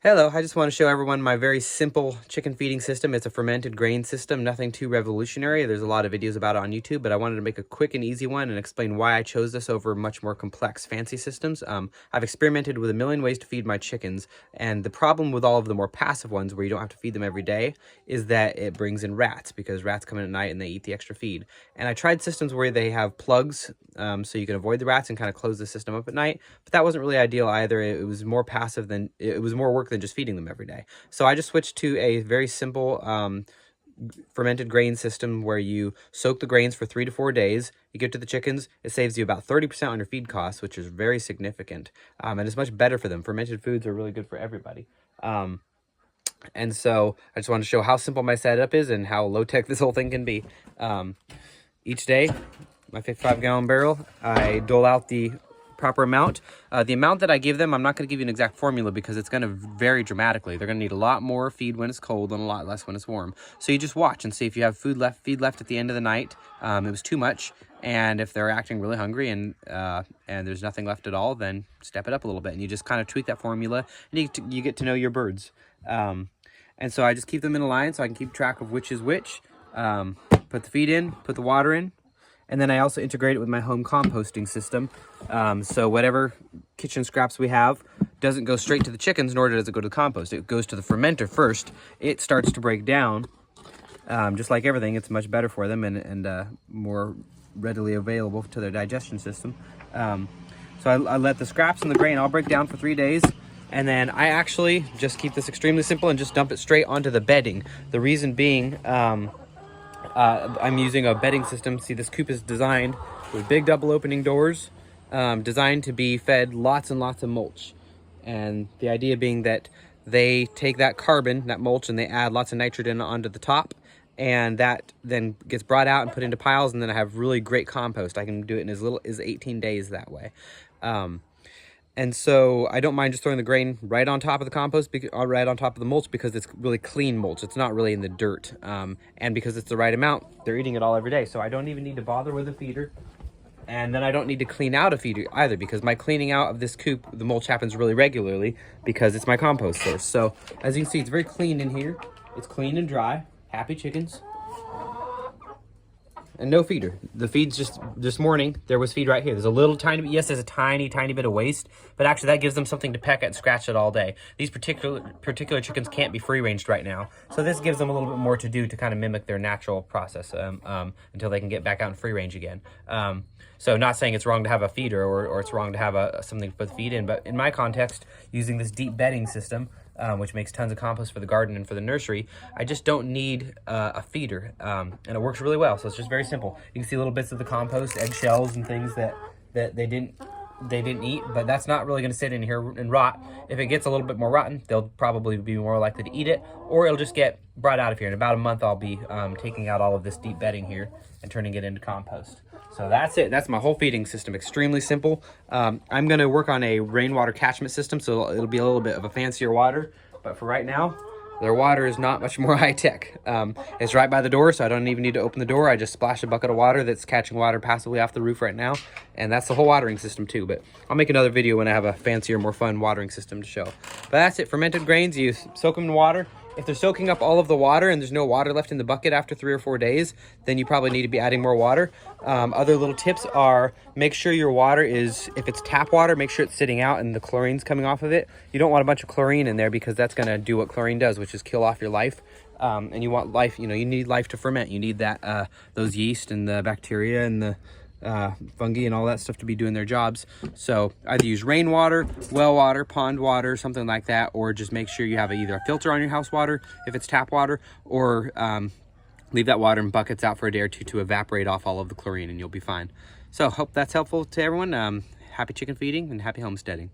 Hello, I just want to show everyone my very simple chicken feeding system. It's a fermented grain system, nothing too revolutionary. There's a lot of videos about it on YouTube, but I wanted to make a quick and easy one and explain why I chose this over much more complex, fancy systems. I've experimented with a million ways to feed my chickens, and the problem with all of the more passive ones where you don't have to feed them every day is that it brings in rats, because rats come in at night and they eat the extra feed. And I tried systems where they have plugs, so you can avoid the rats and kind of close the system up at night, but that wasn't really ideal either. It was more passive than, it was more work than just feeding them every day. So I just switched to a very simple fermented grain system where you soak the grains for 3 to 4 days. You give it to the chickens. It saves you about 30% on your feed costs, which is very significant, and it's much better for them. Fermented foods are really good for everybody. And so I just wanted to show how simple my setup is and how low-tech this whole thing can be. Each day, my 55-gallon barrel, I dole out the proper amount. The amount that I give them, I'm not going to give you an exact formula because it's going to vary dramatically. They're going to need a lot more feed when it's cold and a lot less when it's warm. So you just watch and see if you have feed left at the end of the night. It was too much, and if they're acting really hungry and there's nothing left at all, then step it up a little bit, and you just kind of tweak that formula, and you get to know your birds. And so I just keep them in a line so I can keep track of which is which. Put the feed in, put the water in. And then I also integrate it with my home composting system. So whatever kitchen scraps we have doesn't go straight to the chickens, nor does it go to the compost. It goes to the fermenter first. It starts to break down. Just like everything, it's much better for them and more readily available to their digestion system. So I let the scraps and the grain all break down for 3 days. And then I actually just keep this extremely simple and just dump it straight onto the bedding. The reason being, I'm using a bedding system. See, this coop is designed with big double opening doors, designed to be fed lots and lots of mulch. And the idea being that they take that carbon, that mulch, and they add lots of nitrogen onto the top, and that then gets brought out and put into piles, and then I have really great compost. I can do it in as little as 18 days that way. And so I don't mind just throwing the grain right on top of the compost, right on top of the mulch, because it's really clean mulch. It's not really in the dirt. And because it's the right amount, they're eating it all every day. So I don't even need to bother with a feeder. And then I don't need to clean out a feeder either, because my cleaning out of this coop, the mulch happens really regularly because it's my compost source. So as you can see, it's very clean in here. It's clean and dry. Happy chickens. And no feeder. The feed's just, this morning, there was feed right here. There's a little tiny bit, yes, there's a tiny bit of waste, but actually that gives them something to peck at and scratch at all day. These particular chickens can't be free-ranged right now, so this gives them a little bit more to do to kind of mimic their natural process until they can get back out in free range again. So not saying it's wrong to have a feeder or it's wrong to have something to put the feed in, but in my context, using this deep bedding system, which makes tons of compost for the garden and for the nursery, I just don't need a feeder, and it works really well. So it's just very simple. You can see little bits of the compost, eggshells and things that they didn't eat, but that's not really going to sit in here and rot. If it gets a little bit more rotten, they'll probably be more likely to eat it, or it'll just get brought out of here. In about a month, I'll be taking out all of this deep bedding here and turning it into compost. So that's it. That's my whole feeding system. Extremely simple. I'm going to work on a rainwater catchment system, so it'll be a little bit of a fancier water. But for right now, their water is not much more high-tech. It's right by the door, so I don't even need to open the door. I just splash a bucket of water that's catching water passively off the roof right now. And that's the whole watering system too. But I'll make another video when I have a fancier, more fun watering system to show. But that's it. Fermented grains, you soak them in water. If they're soaking up all of the water and there's no water left in the bucket after 3 or 4 days, then you probably need to be adding more water. Other little tips are, make sure your water is, if it's tap water, make sure it's sitting out and the chlorine's coming off of it. You don't want a bunch of chlorine in there, because that's going to do what chlorine does, which is kill off your life. And you want life, you need life to ferment. You need that, those yeast and the bacteria and the fungi and all that stuff to be doing their jobs. So either use rainwater, well water, pond water, something like that, or just make sure you have either a filter on your house water if it's tap water, or leave that water in buckets out for a day or two to evaporate off all of the chlorine, and you'll be fine. So hope that's helpful to everyone. Happy chicken feeding and happy homesteading.